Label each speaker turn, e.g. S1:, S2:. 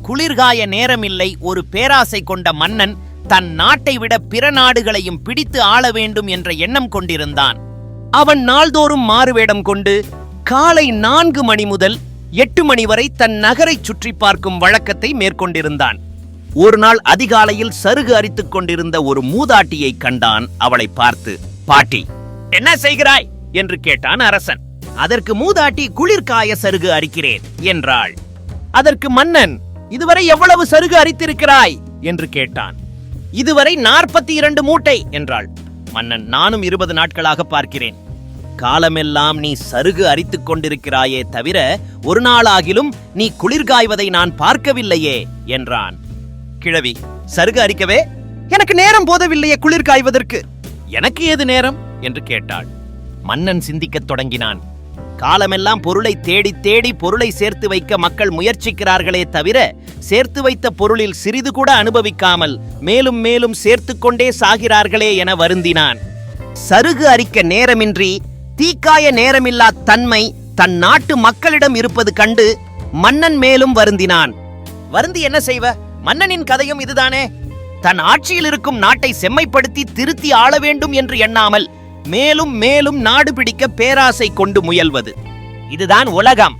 S1: குளிர்காய நேரமில்லை. ஒரு பேராசை கொண்ட மன்னன் தன் நாட்டை விட பிற நாடுகளையும் பிடித்து ஆள வேண்டும் என்ற எண்ணம் கொண்டிருந்தான். அவன் நாள்தோறும் மாறுவேடம் கொண்டு காலை 4 மணி முதல் 8 மணி வரை தன் நகரை சுற்றி பார்க்கும் வழக்கத்தை மேற்கொண்டிருந்தான். ஒரு நாள் அதிகாலையில் சருகு அரித்துக் கொண்டிருந்த ஒரு மூதாட்டியை கண்டான். அவளை பார்த்து, பாட்டி, என்ன செய்கிறாய் என்று கேட்டான் அரசன். அதற்கு மூதாட்டி, குளிர்காய சருகு அரிக்கிறேன் என்றாள். அதற்கு மன்னன், இதுவரை எவ்வளவு சருகு அரித்திருக்கிறாய் என்று கேட்டான். இதுவரை 42 மூட்டை என்றாள். மன்னன், நானும் 20 நாட்களாக பார்க்கிறேன். காலமெல்லாம் நீ சருகு அரித்துக் கொண்டிருக்கிறாயே தவிர ஒரு நாளாகிலும் நீ குளிர்காய்வதை நான் பார்க்கவில்லையே என்றான். கிழவி, சருகு அரிக்கவே எனக்கு நேரம் போதவில்லையே குளிர்காய்வதற்கு. எனக்கு ஏது நேரம் என்று கேட்டாள். மன்னன் சிந்திக்கத் தொடங்கினான். காலமெல்லாம் பொருளை தேடி தேடி பொருளை சேர்த்து வைக்க மக்கள் முயற்சிக்கிறார்களே தவிர சேர்த்து வைத்த பொருளில் சிறிது கூட அனுபவிக்காமல் மேலும் மேலும் சேர்த்து கொண்டே சாகிறார்களே என வருந்தினான். சருகு அரிக்க நேரமின்றி தீக்காய நேரமில்லா தன்மை தன் நாட்டு மக்களிடம் இருப்பது கண்டு மன்னன் மேலும் வருந்தினான். வருந்தி என்ன செய்வ? மன்னனின் கதையும் இதுதானே. தன் ஆட்சியில் இருக்கும் நாட்டை செம்மைப்படுத்தி திருத்தி ஆள வேண்டும் என்று எண்ணாமல் மேலும் மேலும் நாடு பிடிக்க பேராசை கொண்டு முயல்வது. இதுதான் உலகம்.